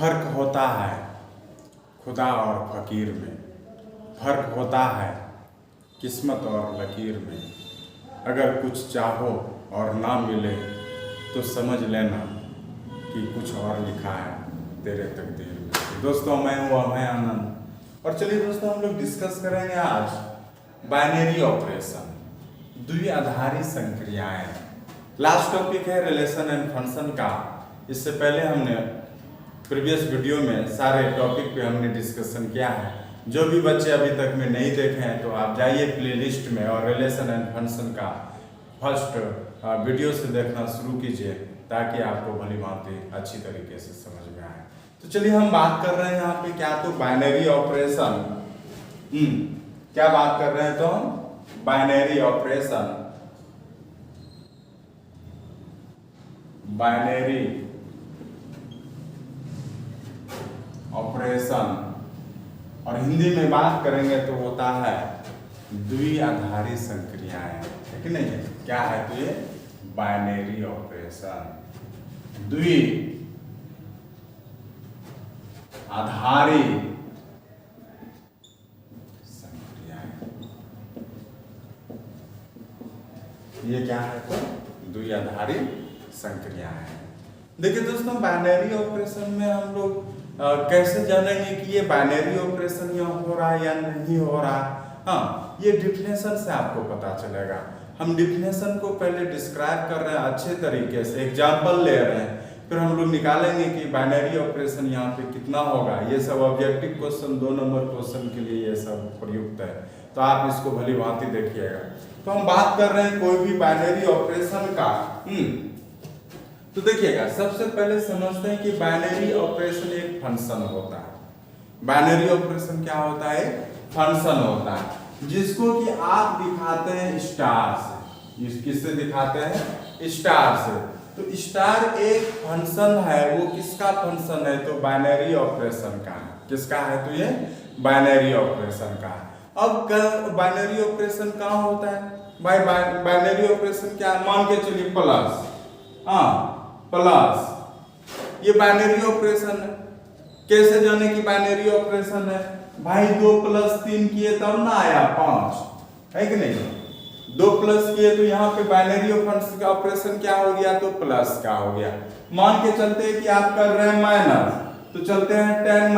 फर्क होता है खुदा और फकीर में, फर्क होता है किस्मत और लकीर में। अगर कुछ चाहो और ना मिले तो समझ लेना कि कुछ और लिखा है तेरे तकदीर में। तो दोस्तों, मैं हूँ अभय आनंद और चलिए दोस्तों, हम लोग डिस्कस करेंगे आज बाइनरी ऑपरेशन, द्विआधारी संक्रियाएं। लास्ट टॉपिक है रिलेशन एंड फंक्शन का। इससे पहले हमने प्रीवियस वीडियो में सारे टॉपिक पे हमने डिस्कशन किया है। जो भी बच्चे अभी तक में नहीं देखे हैं तो आप जाइए प्लेलिस्ट में और रिलेशन एंड फंक्शन का फर्स्ट वीडियो से देखना शुरू कीजिए ताकि आपको भली भांति अच्छी तरीके से समझ में आए। तो चलिए हम बात कर रहे हैं यहाँ पे क्या, तो बाइनरी ऑपरेशन। क्या बात कर रहे हैं तो हम बाइनरी ऑपरेशन, बाइनरी ऑपरेशन, और हिंदी में बात करेंगे तो होता है द्विआधारी संक्रियाएं, है कि नहीं है? क्या है तो ये बाइनरी ऑपरेशन, द्विआधारी संक्रियाएं। ये क्या है तो द्विआधारी संक्रियाएं। देखिए दोस्तों, बाइनरी ऑपरेशन में हम लोग कैसे जानेंगे कि ये बाइनरी ऑपरेशन यहाँ हो रहा है या नहीं हो रहा है? हाँ, ये डिफिनेशन से आपको पता चलेगा। हम डिफिनेशन को पहले डिस्क्राइब कर रहे हैं अच्छे तरीके से, एग्जाम्पल ले रहे हैं, फिर हम लोग निकालेंगे कि बाइनरी ऑपरेशन यहाँ पे कितना होगा। ये सब ऑब्जेक्टिव क्वेश्चन 2 नंबर क्वेश्चन के लिए ये सब प्रयुक्त है, तो आप इसको भली भांति देखिएगा। तो हम बात कर रहे हैं कोई भी बाइनरी ऑपरेशन का। तो देखिएगा, सबसे पहले समझते हैं कि बाइनरी ऑपरेशन एक फंक्शन होता है। बाइनरी ऑपरेशन क्या होता है? फंक्शन होता है, जिसको कि आप दिखाते हैं स्टार से। किससे दिखाते हैं? स्टार से। तो स्टार एक फंक्शन है, वो किसका फंक्शन है? तो बाइनरी ऑपरेशन का है। किसका है? तो ये बाइनरी ऑपरेशन का है। अब बाइनरी ऑपरेशन कहाँ होता है भाई? बाइनरी ऑपरेशन क्या? मान के चलिए प्लस, प्लस, ये बाइनरी ऑपरेशन है। कैसे जाने की बाइनरी ऑपरेशन है? भाई 2 + 3 किए तब ना आया 5, है कि नहीं? 2 प्लस किए तो यहाँ पे बाइनरी ऑपरेशन क्या हो गया? तो प्लस का हो गया। मान के चलते हैं कि आप कर रहे हैं माइनस, तो चलते हैं 10 -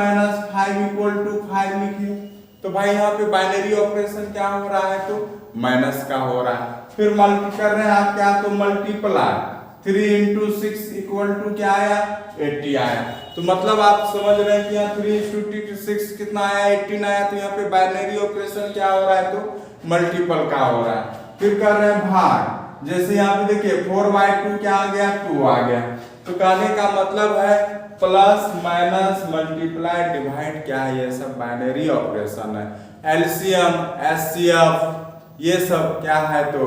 5 = 5 लिखिए। तो भाई यहाँ पे बाइनरी ऑपरेशन क्या हो रहा है? तो माइनस का हो रहा है। फिर मल्टी कर रहे हैं आप क्या? तो मल्टीप्लाई, 3 × 6 = क्या आया? 80 आया। तो मतलब आप समझ रहे हैं कि यहाँ 3 × 6 कितना आया? 18 आया। तो यहाँ पे बाइनरी ऑपरेशन क्या हो रहा है? तो मल्टीपल का हो रहा है। फिर कर रहे हैं भाग, जैसे यहाँ पे देखिए 4/2 क्या आ गया? 2 आ गया। तो कहने का मतलब है प्लस माइनस मल्टीप्लाई डिवाइड, क्या है? ये सब बाइनरी ऑपरेशन है। एलसीएम, एचसीएफ, ये सब क्या है? तो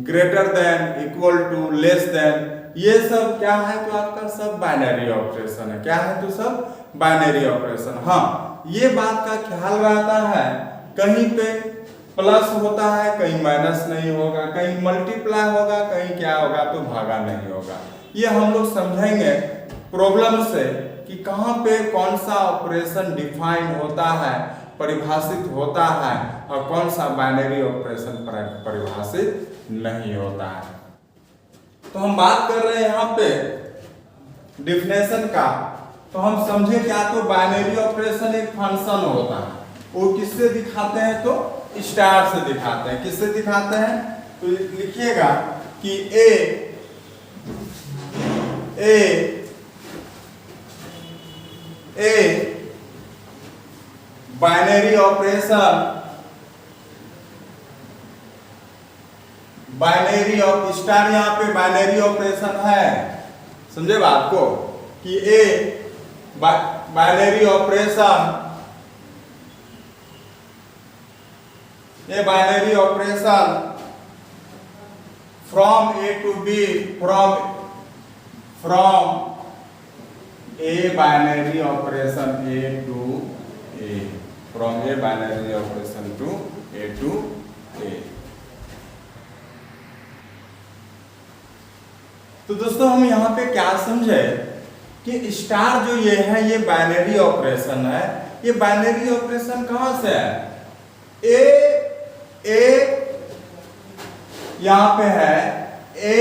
greater than, equal to, less than, ये सब क्या है? तो आपका सब बाइनरी ऑपरेशन है। क्या है? तो सब बाइनरी ऑपरेशन। हाँ, ये बात का ख्याल रहता है, कहीं पे प्लस होता है, कहीं माइनस नहीं होगा, कहीं मल्टीप्लाई होगा, कहीं क्या होगा? तो भागा नहीं होगा। ये हम लोग समझेंगे प्रॉब्लम से कि कहाँ पे कौन सा ऑपरेशन डिफाइन होता है, परिभाषित होता है, और कौन सा बाइनरी ऑपरेशन परिभाषित नहीं होता है। तो हम बात कर रहे हैं यहाँ पे डिफिनेशन का, तो हम समझे क्या? तो बाइनरी ऑपरेशन एक फंक्शन होता है। वो किससे दिखाते हैं? तो स्टार से दिखाते हैं। किससे दिखाते हैं? तो लिखिएगा कि A binary operation, binary of star, यहाँ पे बाइनरी ऑपरेशन है। समझे बात को कि ए बाइनरी ऑपरेशन, ये binary operation from A to B, from A binary operation A to A, from A binary operation to A. तो दोस्तों, हम यहाँ पे क्या समझे कि स्टार जो ये है ये बाइनरी ऑपरेशन है। ये बाइनरी ऑपरेशन कहां से है? ए यहां पे है A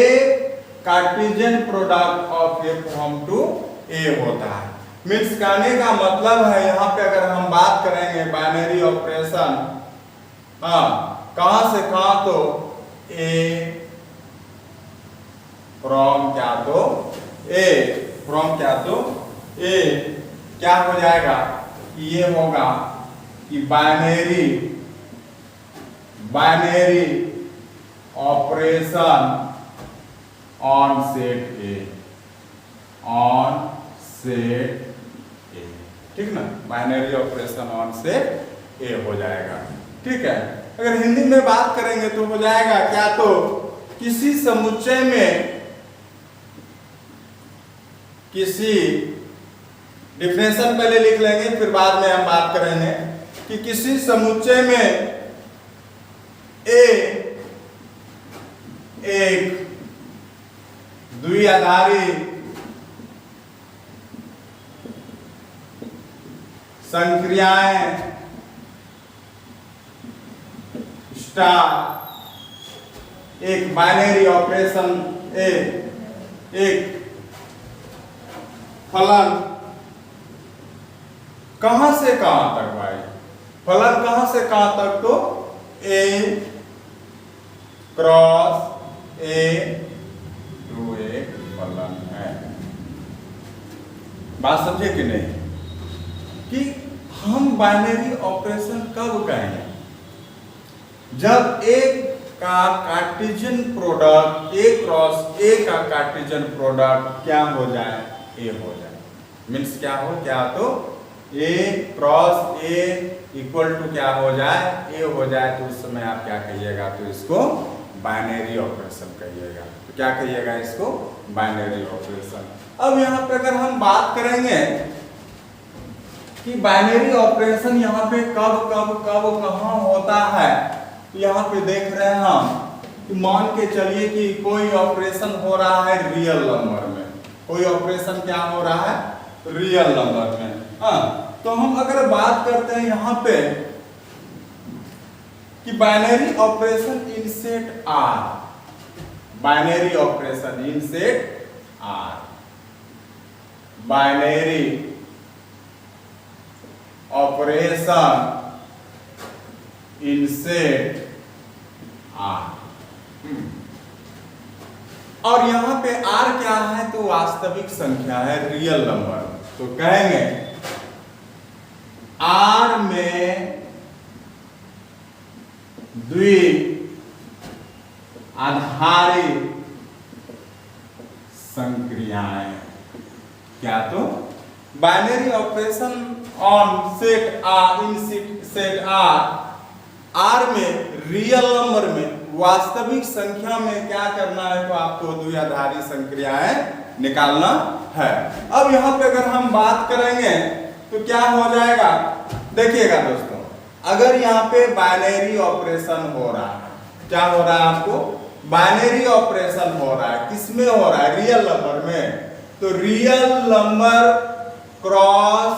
Cartesian product of A from to A होता है। मीन्स कहने का मतलब है यहां पे अगर हम बात करेंगे बाइनरी ऑपरेशन, हाँ कहां से कहां, तो ए फ्रॉम क्या तो ए, फ्रॉम क्या तो ए, क्या हो जाएगा कि ये होगा कि binary operation on set A, on set ए, ठीक ना, बाइनरी ऑपरेशन ऑन सेट ए हो जाएगा। ठीक है, अगर हिंदी में बात करेंगे तो हो जाएगा क्या, तो किसी समुच्चय में, किसी डिफिनेशन पहले लिख लेंगे फिर बाद में हम बात करेंगे कि किसी समुच्चय में ए एक द्विआधारी संक्रियाएं स्टार एक बाइनरी ऑपरेशन ए, एक फलन कहां से कहां तक भाई, फलन कहां से कहां तक, तो ए क्रॉस ए टू एक फलन है। बात समझे कि नहीं, कि हम बाइनरी ऑपरेशन कब कहेंगे, जब एक का कार्टेशियन प्रोडक्ट ए क्रॉस ए का कार्टेशियन प्रोडक्ट क्या हो जाए, ए हो जाए। मीन्स क्या हो, क्या तो ए क्रॉस ए इक्वल टू क्या हो जाए, ए हो जाए, तो उस समय आप क्या कहिएगा, तो इसको बाइनरी ऑपरेशन कहिएगा। तो क्या कहिएगा, इसको बाइनरी ऑपरेशन। अब यहाँ पे अगर हम बात करेंगे कि बाइनरी ऑपरेशन यहाँ पे कब कब कब कहाँ होता है, तो यहाँ पे देख रहे हैं हम कि मान के चलिए कि कोई ऑपरेशन हो रहा है रियल नंबर में, कोई ऑपरेशन क्या हो रहा है, रियल नंबर में। हाँ, तो हम अगर बात करते हैं यहाँ पे कि binary operation in set R, binary operation in set R, binary operation in set R, और यहां पे आर क्या है, तो वास्तविक संख्या है, रियल नंबर। तो कहेंगे आर में द्विआधारी संक्रियाएं, क्या तो binary operation on set R, in set R में रियल नंबर में वास्तविक संख्या में क्या करना है, तो आपको द्विआधारी संक्रियाएं निकालना है। अब यहाँ पे अगर हम बात करेंगे तो क्या हो जाएगा, देखिएगा दोस्तों, अगर यहाँ पे बाइनरी ऑपरेशन हो रहा है, क्या हो रहा है, आपको बाइनरी ऑपरेशन हो रहा है, किसमें हो रहा है, रियल नंबर में। तो real number cross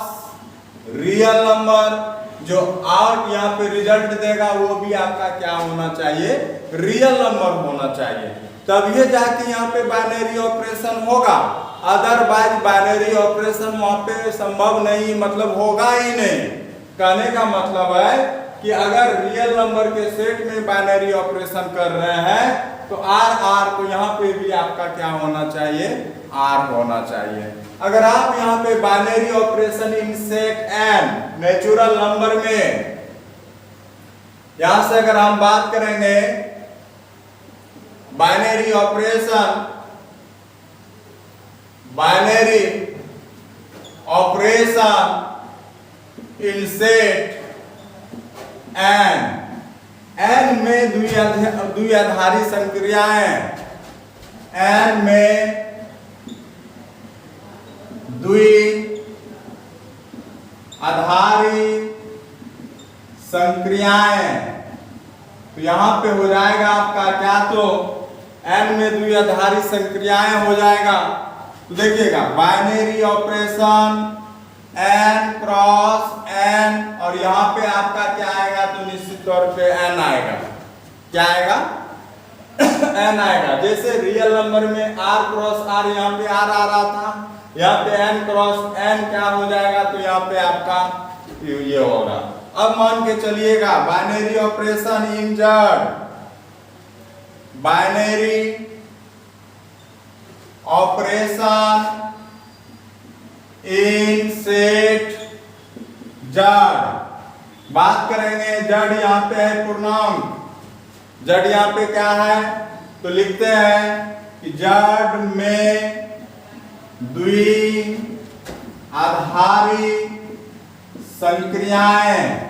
real number, जो आउट यहाँ पे रिजल्ट देगा वो भी आपका क्या होना चाहिए, रियल नंबर होना चाहिए, तब ये जाके यहाँ पे बाइनरी ऑपरेशन होगा। अदरवाइज बाइनरी ऑपरेशन वहां पे संभव नहीं, मतलब होगा ही नहीं। कहने का मतलब है कि अगर रियल नंबर के सेट में बाइनरी ऑपरेशन कर रहे हैं तो आर, तो यहाँ पे भी आपका क्या होना चाहिए, आर होना चाहिए। अगर आप यहाँ पे binary operation in set N natural number में, यहां से अगर हम बात करेंगे binary operation in set N में द्विआधारी संक्रियाएं, एन में द्विआधारी संक्रियाएं, तो यहां पे हो जाएगा आपका क्या, तो एन में द्विआधारी संक्रियाएं हो जाएगा, तो देखिएगा binary operation n cross n और यहाँ पे आपका क्या आएगा, तो निश्चित तौर पे n आएगा। क्या आएगा? n आएगा। जैसे रियल नंबर में r क्रॉस r, यहाँ पे r आ रहा था, यहाँ पे n क्रॉस n क्या हो जाएगा, तो यहाँ पे आपका ये होगा। अब मान के चलिएगा binary operation in Z, binary operation in set Z. बात करेंगे जेड यहाँ पे है पूर्णांक, जेड यहाँ पे क्या है, तो लिखते हैं कि जेड में द्वि आधारी संक्रियाएं।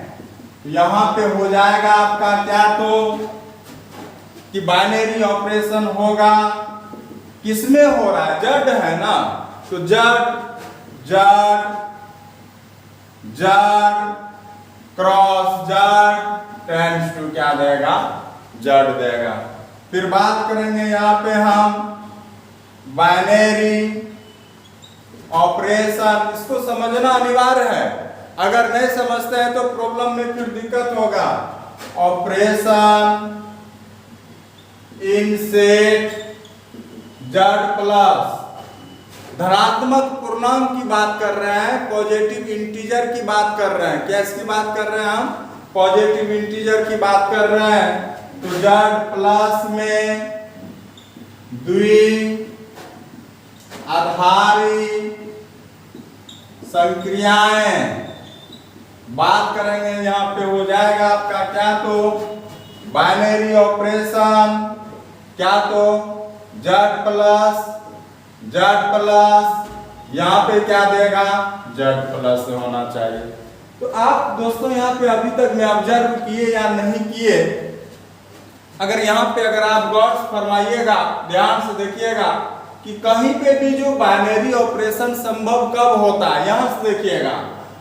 यहां पे हो जाएगा आपका क्या, तो कि बाइनरी ऑपरेशन होगा, किसमें हो रहा है, जेड है ना, तो Z Z Z cross Z tends to क्या देगा, जेड देगा। फिर बात करेंगे यहाँ पे हम बाइनरी ऑपरेशन, इसको समझना अनिवार्य है, अगर नहीं समझते हैं तो प्रॉब्लम में फिर दिक्कत होगा। Operation in set Z plus, धनात्मक पूर्णांक की बात कर रहे हैं, पॉजिटिव इंटीजर की बात कर रहे हैं। क्या इसकी बात कर रहे हैं हम, पॉजिटिव इंटीजर की बात कर रहे हैं। तो जेड प्लस में द्वि आधारी संक्रियाएं, बात करेंगे यहाँ पे हो जाएगा आपका क्या, तो बाइनरी ऑपरेशन क्या, तो जेड प्लस यहाँ पे क्या देगा, जेड प्लस होना चाहिए। तो आप दोस्तों यहाँ पे अभी तक में ऑब्जर्व किए या नहीं किए, अगर यहाँ पे अगर आप गौर फरमाइएगा, ध्यान से देखिएगा कि कहीं पे भी जो बाइनरी ऑपरेशन संभव कब होता है, यहां से देखिएगा,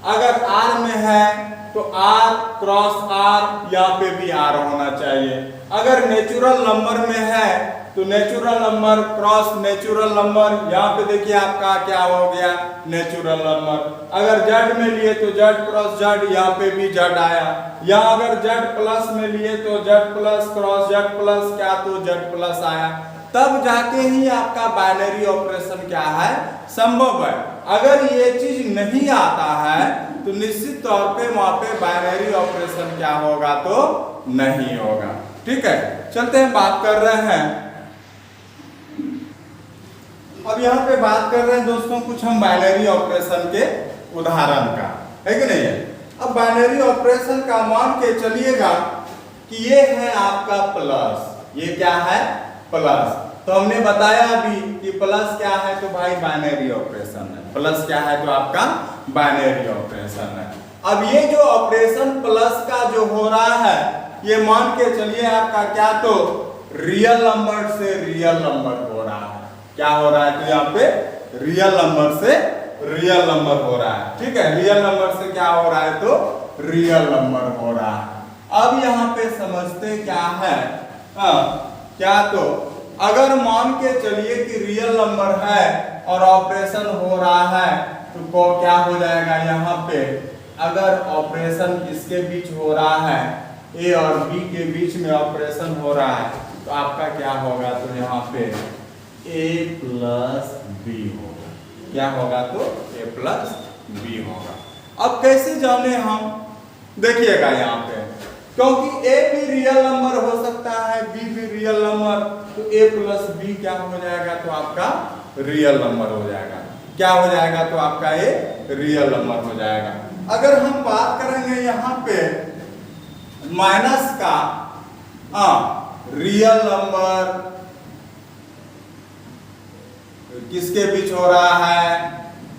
अगर R में है तो R क्रॉस R, यहाँ पे भी R होना चाहिए। अगर नेचुरल नंबर में है तो natural number cross natural number, यहाँ पे देखिए आपका क्या हो गया, नेचुरल नंबर। अगर जेड में लिए तो जेड क्रॉस जेड, यहाँ पे भी जेड आया। या अगर जेड प्लस में लिए तो Z plus cross Z plus क्या, तो जेड प्लस आया। तब जाके ही आपका बाइनरी ऑपरेशन क्या है, संभव है। अगर ये चीज नहीं आता है तो निश्चित तौर पे वहां पे बाइनरी ऑपरेशन क्या होगा, तो नहीं होगा। ठीक है, चलते हैं बात कर रहे हैं, अब यहाँ पे बात कर रहे हैं दोस्तों कुछ हम बाइनरी ऑपरेशन के उदाहरण का, है कि नहीं है। अब बाइनरी ऑपरेशन का मान के चलिएगा कि ये है आपका प्लस, ये क्या है, प्लस। तो हमने बताया अभी कि प्लस क्या है, तो भाई बाइनरी ऑपरेशन है। प्लस क्या है, तो आपका बाइनरी ऑपरेशन है। अब ये जो ऑपरेशन प्लस का जो हो रहा है, ये मान के चलिए आपका क्या, तो रियल नंबर से रियल नंबर हो रहा है। क्या हो रहा है, तो यहाँ पे रियल नंबर से रियल नंबर हो रहा है। ठीक है, रियल नंबर से क्या हो रहा है, तो रियल नंबर हो रहा है। अब यहाँ पे समझते क्या है, क्या, तो अगर मान के चलिए कि रियल नंबर है और ऑपरेशन हो रहा है, तो क्या हो जाएगा यहाँ पे, अगर ऑपरेशन किसके बीच हो रहा है, ए और बी के बीच में ऑपरेशन हो रहा है, तो आपका क्या होगा, तो यहाँ पे a प्लस बी होगा। क्या होगा, तो a प्लस बी होगा। अब कैसे जाने हम, देखिएगा यहाँ पे, क्योंकि a भी रियल नंबर हो सकता है, b भी रियल नंबर, तो a प्लस बी क्या हो जाएगा, तो आपका रियल नंबर हो जाएगा। क्या हो जाएगा, तो आपका a रियल नंबर हो जाएगा। अगर हम बात करेंगे यहाँ पे माइनस का, रियल नंबर किसके बीच हो रहा है,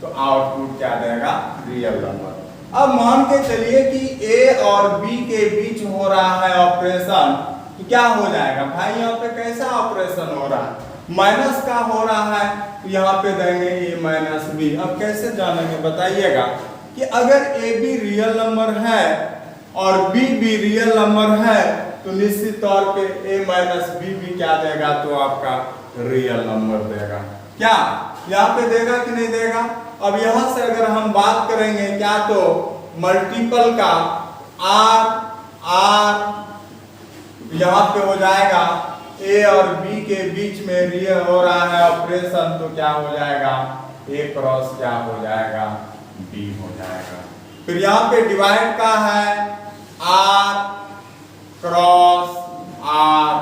तो आउटपुट क्या देगा, रियल नंबर। अब मान के चलिए कि ए और बी के बीच हो रहा है ऑपरेशन, तो क्या हो जाएगा भाई, यहाँ पे कैसा ऑपरेशन हो रहा है, माइनस का हो रहा है, तो यहाँ पे देंगे ए माइनस बी। अब कैसे जानेंगे बताइएगा, कि अगर ए बी रियल नंबर है और बी भी रियल नंबर है, तो निश्चित तौर पे ए माइनस बी भी क्या देगा, तो आपका रियल नंबर देगा। क्या, यहाँ पे देगा कि नहीं देगा। अब यहां से अगर हम बात करेंगे क्या, तो मल्टीपल का आर यहाँ पे हो जाएगा ए और बी के बीच में रियल हो रहा है ऑपरेशन, तो क्या हो जाएगा, ए क्रॉस क्या हो जाएगा, बी हो जाएगा। फिर यहाँ पे डिवाइड का है आर क्रॉस आर,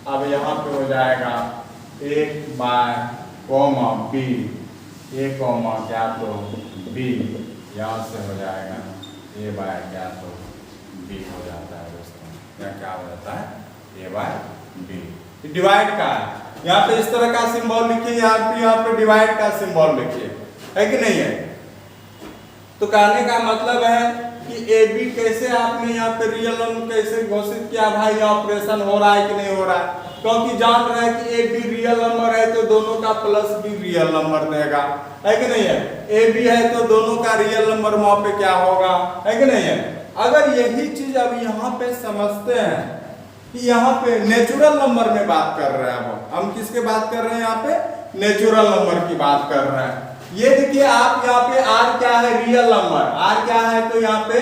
अब यहाँ पे हो जाएगा A by comma B, A comma क्या तो बी, यहाँ से हो जाएगा ए बाय क्या तो बी हो जाता है दोस्तों, या क्या हो जाता है ए बाय बी। डिवाइड का है, यहाँ पे इस तरह का सिंबल लिखिए, यहाँ पे डिवाइड का सिंबल लिखिए, है कि नहीं है। तो कहने का मतलब है कि ए बी कैसे आपने यहाँ पे रियल नंबर कैसे घोषित किया, भाई ऑपरेशन हो रहा है कि नहीं हो रहा है, क्योंकि जान रहे हैं कि ए बी रियल नंबर है तो दोनों का प्लस भी रियल नंबर देगा, है कि नहीं है। ए बी है तो दोनों का रियल नंबर वहां पे क्या होगा, है कि नहीं है। अगर यही चीज अब यहाँ पे समझते हैं कि यहाँ पे नेचुरल नंबर में बात कर रहे हैं, हम किसके बात कर रहे हैं, यहाँ पे नेचुरल नंबर की बात कर रहे हैं। ये देखिए आप यहाँ पे आर क्या है, रियल नंबर, आर क्या है तो यहाँ पे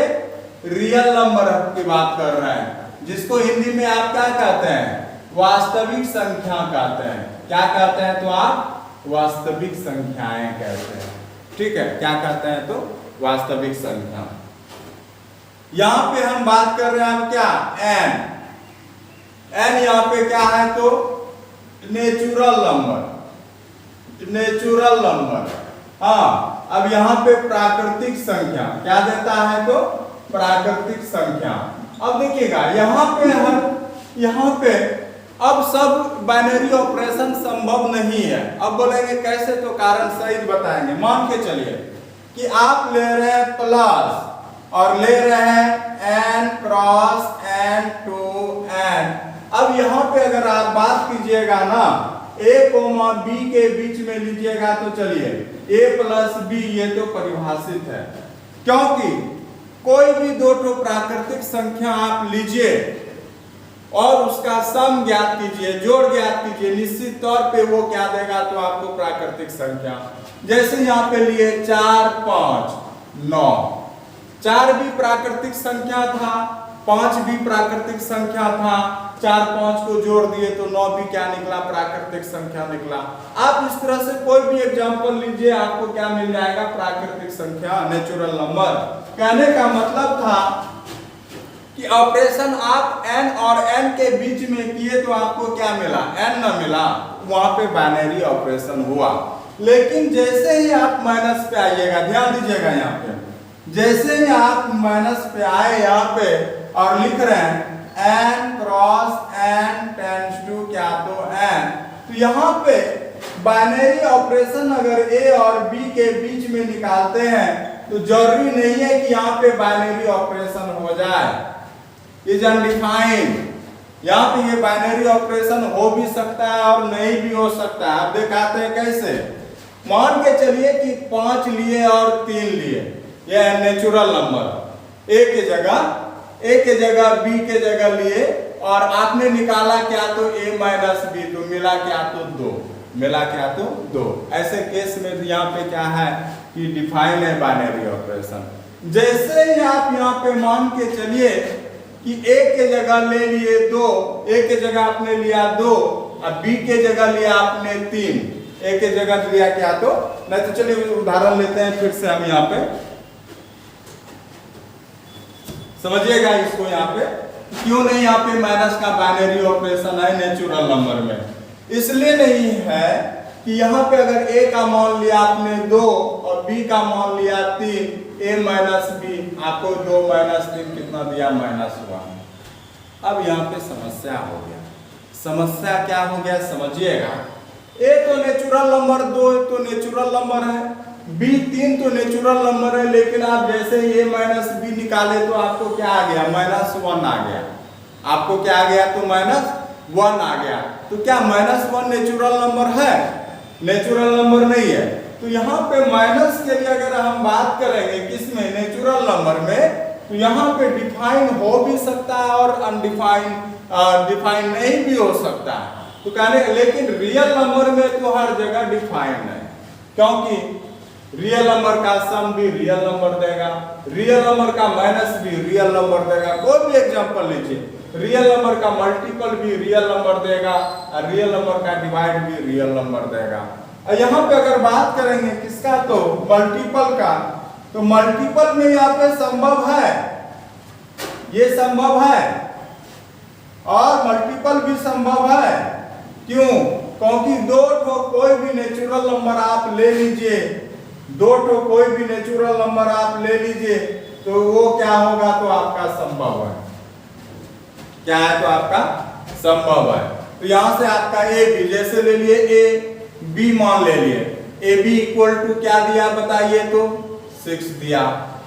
रियल नंबर की बात कर रहे हैं, जिसको हिंदी में आप क्या कहते हैं, वास्तविक संख्या कहते हैं। क्या कहते हैं तो आप वास्तविक संख्याएं कहते हैं, ठीक है, क्या कहते हैं तो वास्तविक संख्या। यहां पे हम बात कर रहे हैं अब क्या, एन, एन यहाँ पे क्या है तो नेचुरल नंबर, नेचुरल नंबर। हाँ, अब यहाँ पे प्राकृतिक संख्या क्या देता है तो प्राकृतिक संख्या। अब देखिएगा यहाँ पे अब सब बाइनरी ऑपरेशन संभव नहीं है। अब बोलेंगे कैसे, तो कारण सहित बताएंगे। मान के चलिए कि आप ले रहे हैं प्लस और ले रहे हैं N cross N to N. अब यहाँ पे अगर आप बात कीजिएगा ना ए कोमा बी के बीच में लीजिएगा तो चलिए ए प्लस बी, ये तो परिभाषित है, क्योंकि कोई भी दो तो प्राकृतिक संख्या आप लीजिए और उसका सम ज्ञात कीजिए, जोड़ ज्ञात कीजिए, निश्चित तौर पे वो क्या देगा तो आपको प्राकृतिक संख्या। जैसे यहाँ पे लिए 4 5 9, 4 भी प्राकृतिक संख्या था, 5 भी प्राकृतिक संख्या था, 4 5 को जोड़ दिए तो 9 भी क्या निकला, प्राकृतिक संख्या निकला। आप इस तरह से कोई भी एग्जांपल लीजिए, आपको क्या मिल जाएगा, प्राकृतिक संख्या, नेचुरल नंबर। कहने का मतलब था कि ऑपरेशन आप n और n के बीच में किए तो आपको क्या मिला, n न मिला, वहां पे बाइनरी ऑपरेशन हुआ। लेकिन जैसे ही आप माइनस पे आइएगा, ध्यान दीजिएगा यहाँ पे, जैसे ही आप माइनस पे आए यहाँ पे और लिख रहे हैं n cross n tends to क्या तो n, तो यहाँ पे बाइनरी ऑपरेशन अगर a और b के बीच में निकालते हैं तो जरूरी नहीं है कि यहाँ पे बाइनरी ऑपरेशन हो जाए, इज अनडिफाइंड। यहाँ पे ये बाइनरी ऑपरेशन हो भी सकता है और नहीं भी हो सकता है। आप दिखाते हैं कैसे, मान के चलिए कि 5 लिए और 3 लिए, ये है नेचुरल नंबर, ए के जगह बी के जगह लिए और आपने निकाला क्या तो a माइनस बी, तो मिला क्या तो 2, मिला क्या तो 2। ऐसे केस में यहाँ पे क्या है कि डिफाइन है बाइनरी ऑपरेशन। जैसे ही आप यहाँ पे मान के चलिए कि a के जगह ले लिए 2, a के जगह आपने लिया 2 और b के जगह लिया आपने 3, a के जगह लिया क्या तो नहीं। तो चलिए उदाहरण लेते हैं फिर से हम यहाँ पे, समझिएगा इसको यहाँ पे क्यों नहीं यहाँ पे माइनस का बाइनरी ऑपरेशन है नेचुरल नंबर में। इसलिए नहीं है कि यहाँ पे अगर a का मान लिया आपने 2 और b का मान लिया 3, a माइनस बी, आपको 2 माइनस 3 कितना दिया, -1। अब यहाँ पे समस्या हो गया। समस्या क्या हो गया समझिएगा, a तो नेचुरल नंबर, 2 तो नेचुरल नंबर है, b 3 तो नेचुरल नंबर है, लेकिन आप जैसे ही a माइनस बी निकाले तो आपको क्या आ गया, -1 आ गया। आपको क्या आ गया तो -1 आ गया। तो क्या -1 नेचुरल नंबर है? नेचुरल नंबर नहीं है। तो यहाँ पे माइनस के लिए अगर हम बात करेंगे किसमें, नेचुरल नंबर में, तो यहाँ पे डिफाइन हो भी सकता है और डिफाइन नहीं भी हो सकता है। तो कहने लेकिन रियल नंबर में तो हर जगह डिफाइन है। क्योंकि रियल नंबर का सम भी रियल नंबर देगा, रियल नंबर का माइनस भी रियल नंबर देगा। कोई भी एग्जांपल लीजिए, रियल नंबर का मल्टीपल भी रियल नंबर देगा और रियल नंबर का डिवाइड भी रियल नंबर देगा। और यहाँ पे अगर बात करेंगे किसका, तो मल्टीपल का, तो मल्टीपल में यहाँ पे संभव है, ये संभव है और मल्टीपल भी संभव है। क्यों? क्योंकि दो ठो कोई भी नेचुरल नंबर आप ले लीजिए, दो ठो कोई भी नेचुरल नंबर आप ले लीजिए तो वो क्या होगा, तो आपका संभव है। क्या है? तो आपका संभव है। तो यहां से आपका ए बी, जैसे ले लिए ए बी मान ले लिए, ए बी इक्वल टू क्या दिया बताइए, तो 6 दिया।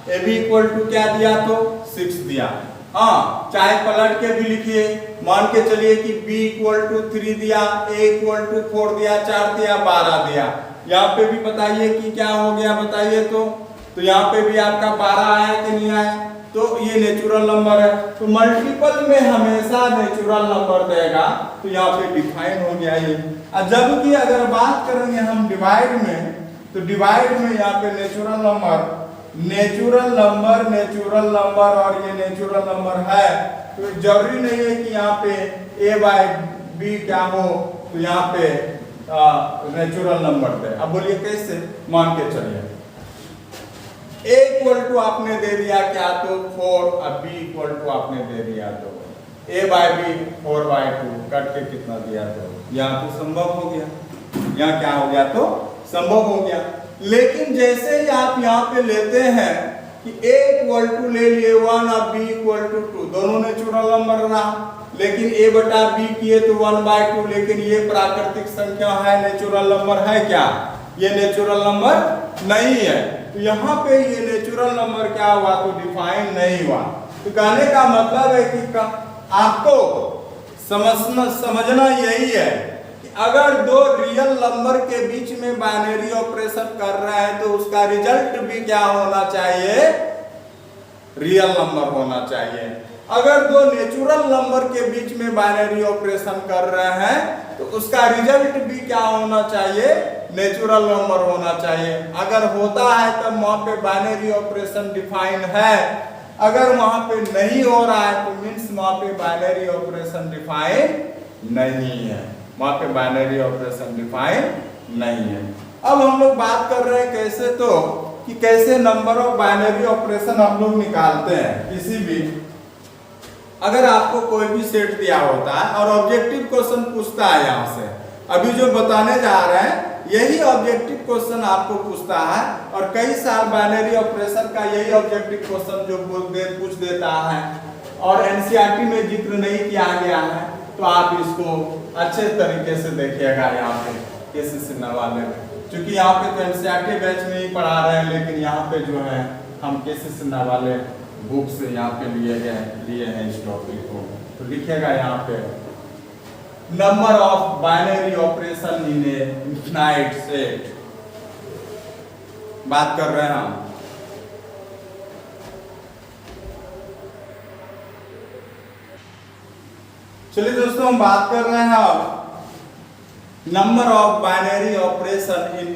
ए बी इक्वल टू क्या दिया, तो 6 दिया। हाँ, चाहे पलट के भी लिखिए, मान के चलिए कि b इक्वल टू 3 दिया, a इक्वल टू 4 दिया, 4 दिया, 12 दिया। यहाँ पे भी बताइए कि क्या हो गया बताइए, तो यहाँ पे भी आपका 12 आया कि नहीं आया, तो ये नेचुरल नंबर है। तो मल्टीपल में हमेशा नेचुरल नंबर देगा, तो यहाँ पे डिफाइन हो गया ये। और जबकि अगर बात करेंगे हम डिवाइड में, तो डिवाइड में यहाँ पे नेचुरल नंबर और ये नेचुरल नंबर है, तो जरूरी नहीं है कि यहाँ पे a बाय बी क्या हो, तो यहाँ पे नेचुरल नंबर थे। अब बोलिए कैसे, मान के चलिए a इक्वल टू आपने दे दिया क्या, तो 4, अब b इक्वल टू आपने दे दिया तो a बाय बी 4/2, कट के कितना दिया, तो यहाँ तो संभव हो गया, यहाँ क्या हो गया, तो संभव हो गया। लेकिन जैसे ही आप यहाँ पे लेते हैं कि a इक्वल टू ले लिए 1 और b इक्वल टू 2, दोनों नेचुरल नंबर रहा, लेकिन a बटा b किए तो 1/2, लेकिन ये प्राकृतिक संख्या है, नेचुरल नंबर है क्या, ये नेचुरल नंबर नहीं है। तो यहाँ पे ये नेचुरल नंबर क्या हुआ, तो डिफाइन नहीं हुआ। तो कहने का मतलब है कि आपको समझना यही है कि अगर दो रियल नंबर के बीच में बाइनरी ऑपरेशन कर रहे हैं तो उसका रिजल्ट भी क्या होना चाहिए, रियल नंबर होना चाहिए। अगर दो नेचुरल नंबर के बीच में बाइनरी ऑपरेशन कर रहे हैं तो उसका रिजल्ट भी क्या होना चाहिए, नेचुरल नंबर होना चाहिए। अगर होता है तब वहां पे बाइनरी ऑपरेशन डिफाइन है, अगर वहां पे नहीं हो रहा है तो मीन्स वहां पे बाइनरी ऑपरेशन डिफाइन नहीं है, वहां पे बाइनरी ऑपरेशन डिफाइन नहीं है। अब हम लोग बात कर रहे हैं कैसे, तो कि कैसे नंबर ऑफ बाइनरी ऑपरेशन हम लोग निकालते हैं। किसी भी अगर आपको कोई भी सेट दिया होता है और ऑब्जेक्टिव क्वेश्चन पूछता है, यहाँ से अभी जो बताने जा रहे हैं यही ऑब्जेक्टिव क्वेश्चन आपको पूछता है, और कई साल बाइनरी ऑपरेशन का यही ऑब्जेक्टिव क्वेश्चन जो पूछ देता है और एनसीईआरटी में जिक्र नहीं किया गया है, तो आप इसको अच्छे तरीके से देखिएगा यहाँ पे केसीसी वाले में, क्योंकि यहाँ पे तो एनसीईआरटी बैच में ही पढ़ा रहे हैं, लेकिन यहाँ पे जो है हम केसीसी वाले बुक से यहाँ पे लिए हैं इस टॉपिक को। तो लिखिएगा यहाँ पे number of binary operation in A infinite set, बात कर रहे हैं हम। चलिए दोस्तों, हम बात कर रहे हैं अब number of binary operation in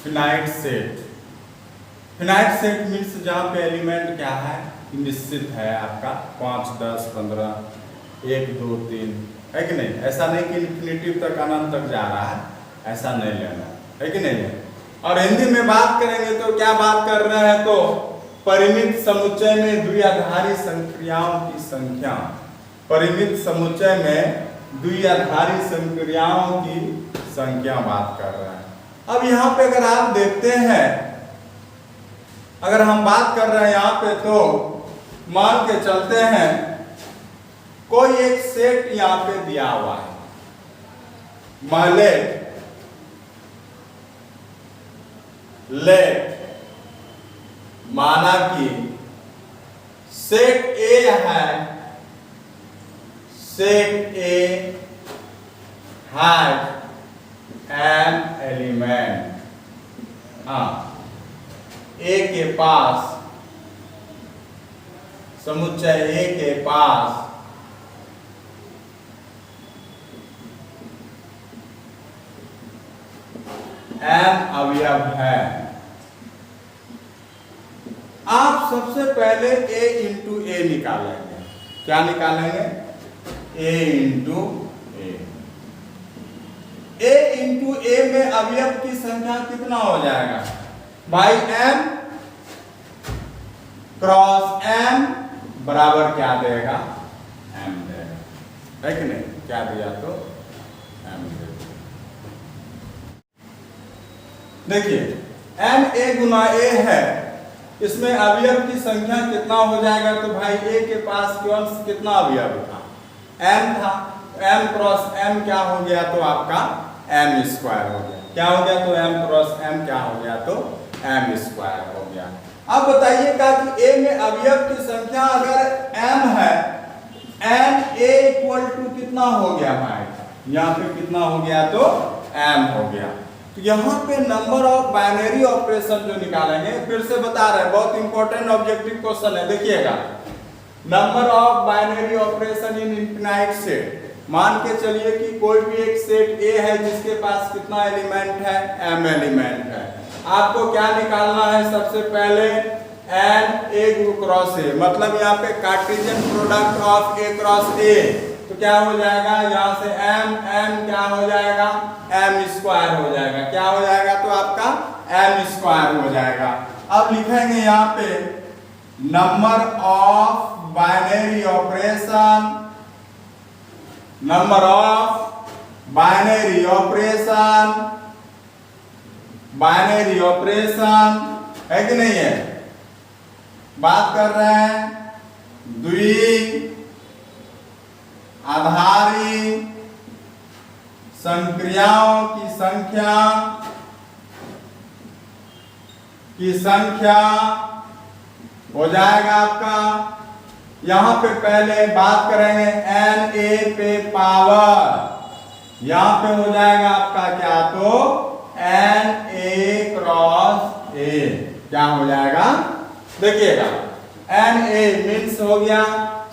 finite set. Finite set means जहां पे एलिमेंट क्या है, निश्चित है, आपका 5, 10, 15, 1, 2, 3 है कि नहीं। ऐसा नहीं कि इन्फिनिटिव तक अनंत तक जा रहा है, ऐसा नहीं लेना है कि नहीं। और हिंदी में बात करेंगे तो क्या बात कर रहे हैं, तो परिमित समुच्चय में द्विआधारी संक्रियाओं की संख्या, परिमित समुच्चय में द्विआधारी संक्रियाओं की संख्या बात कर रहे हैं। अब यहाँ पे अगर आप देखते हैं, अगर हम बात कर रहे हैं यहाँ पे, तो मान के चलते हैं कोई एक सेट यहाँ पे दिया हुआ है, मान लेट माना कि सेट ए है, set A has an element, हाँ ए के पास, समुच्चय ए के पास n अवयव है। आप सबसे पहले a इंटू ए निकालेंगे। क्या निकालेंगे? a into A. a into A में अवयव की संख्या कितना हो जाएगा भाई? m क्रॉस m बराबर क्या देगा? m देगा, है कि नहीं? क्या दिया तो m देगा। देखिए n a गुना a है, इसमें अवयव की संख्या कितना हो जाएगा? तो भाई a के पास केवल कितना अवयव था? m था। m क्रॉस m क्या हो गया? तो आपका m स्क्वायर हो गया। क्या हो गया? तो m क्रॉस m क्या हो गया? तो m स्क्वायर हो गया। अब बताइएगा कि a में अवयव की संख्या अगर m है, n a इक्वल टू कितना हो गया भाई? यहाँ पे कितना हो गया? तो m हो गया। तो यहाँ पे नंबर ऑफ बाइनरी ऑपरेशन जो निकालेंगे, फिर से बता रहे हैं, बहुत इंपॉर्टेंट ऑब्जेक्टिव क्वेश्चन है। देखिएगा, number of binary operation in infinite set. मान के चलिए कि कोई भी एक सेट A है जिसके पास कितना एलिमेंट है? m एलिमेंट है। आपको क्या निकालना है? सबसे पहले n a क्रॉस a, मतलब यहाँ पे Cartesian product of a cross a। तो क्या हो जाएगा? यहाँ से m क्या हो जाएगा? m स्क्वायर हो जाएगा। क्या हो जाएगा? तो आपका m स्क्वायर हो जाएगा। अब लिखेंगे यहाँ पे number of binary operation, number of binary operation, binary operation है कि नहीं है? बात कर रहे हैं द्वि आधारी संक्रियाओं की संख्या हो जाएगा आपका। यहां पे पहले बात करेंगे n a पे पावर, यहां पे हो जाएगा आपका क्या? तो n a क्रॉस a। क्या हो जाएगा? देखिएगा, n a मीन्स हो गया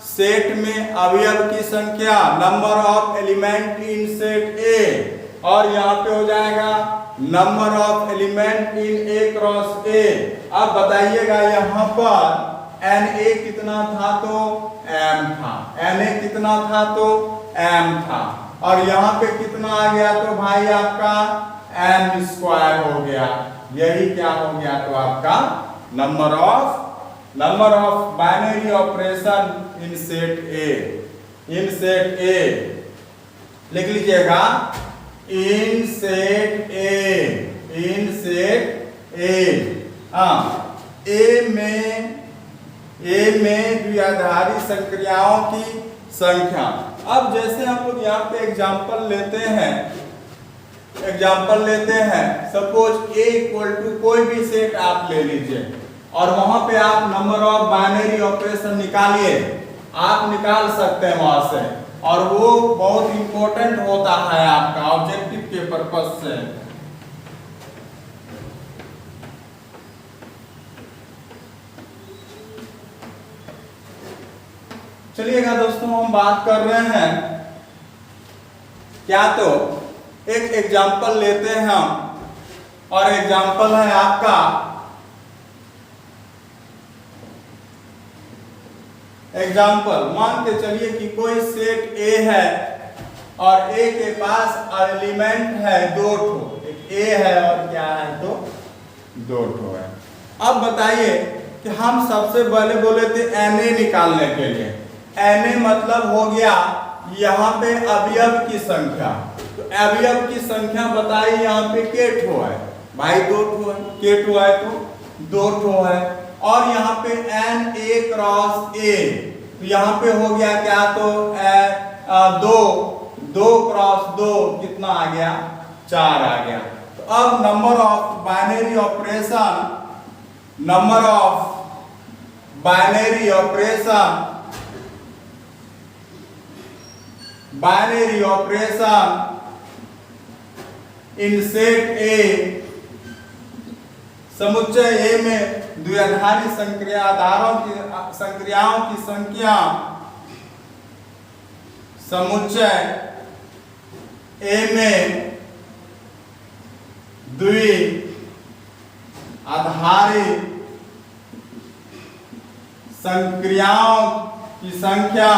सेट में अवयव की संख्या, number of element in set A, और यहाँ पे हो जाएगा number of element in A cross A। अब बताइएगा यहाँ पर Na कितना था? तो m था। Na कितना था? तो m था। और यहाँ पे कितना आ गया? तो भाई आपका m स्क्वायर हो गया। यही क्या हो गया? तो आपका number of binary operation in set A। In set A लिख लीजिएगा, इन सेट A। A में द्विआधारी संक्रियाओं की संख्या। अब जैसे हम लोग यहाँ पे एग्जांपल लेते हैं, सपोज A इक्वल टू कोई भी सेट आप ले लीजिए और वहां पे आप नंबर ऑफ बाइनरी ऑपरेशन निकालिए। आप निकाल सकते हैं वहां से, और वो बहुत इंपॉर्टेंट होता है आपका ऑब्जेक्टिव के पर्पस से। चलिएगा दोस्तों, हम बात कर रहे हैं क्या? तो एक एग्जांपल लेते हैं हम, और एग्जांपल है आपका मान के चलिए कि कोई सेट A है और A के पास एलिमेंट है 2 ठो। एक A है और क्या है? तो 2 ठो है। अब बताइए कि हम सबसे पहले बोले थे Na निकालने के लिए। Na मतलब हो गया यहाँ पे अवयव की संख्या। तो अवयव की संख्या बताइए यहाँ पे के ठो है? भाई 2 ठो है। के ठो है? तो 2 ठो है। और यहाँ पे n a क्रॉस a, तो यहाँ पे हो गया क्या? तो 2 क्रॉस 2 कितना आ गया? 4 आ गया। तो अब number of binary operation in set A, समुच्चय A में द्विआधारी संक्रियाओं की संख्या, समुच्चय A में द्वि आधारित संक्रियाओं की संख्या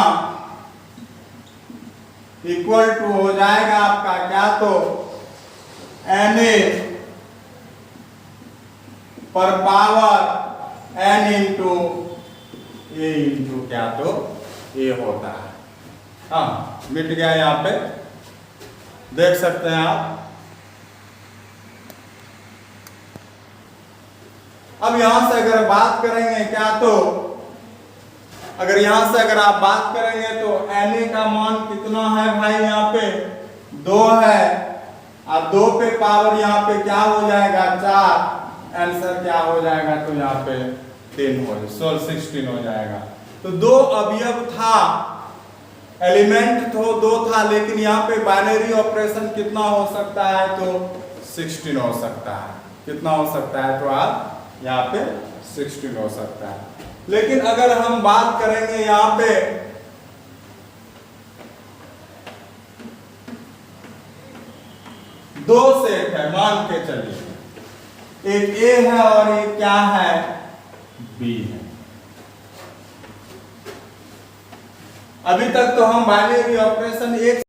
इक्वल टू हो जाएगा आपका क्या, तो Na पर पावर n इंटू ए इंटू क्या, तो ए होता है। हाँ, मिट गया यहाँ पे, देख सकते हैं आप। अब यहां से अगर बात करेंगे क्या, तो अगर यहां से अगर आप बात करेंगे तो Na का मान कितना है भाई, यहाँ पे 2 है, और 2 पे पावर यहाँ पे क्या हो जाएगा 4, आंसर क्या हो जाएगा, तो यहाँ पे 10 हो जाएगा, 16 हो जाएगा। तो 2 अवयव था, एलिमेंट तो 2 था, लेकिन यहाँ पे बाइनरी ऑपरेशन कितना हो सकता है, तो 16 हो सकता है। कितना हो सकता है, तो आप यहाँ पे 16 हो सकता है। लेकिन अगर हम बात करेंगे यहाँ पे दो सेट है, मान के चलिए, एक ए है और एक क्या है, बी है। अभी तक तो हम बाइनरी ऑपरेशन एक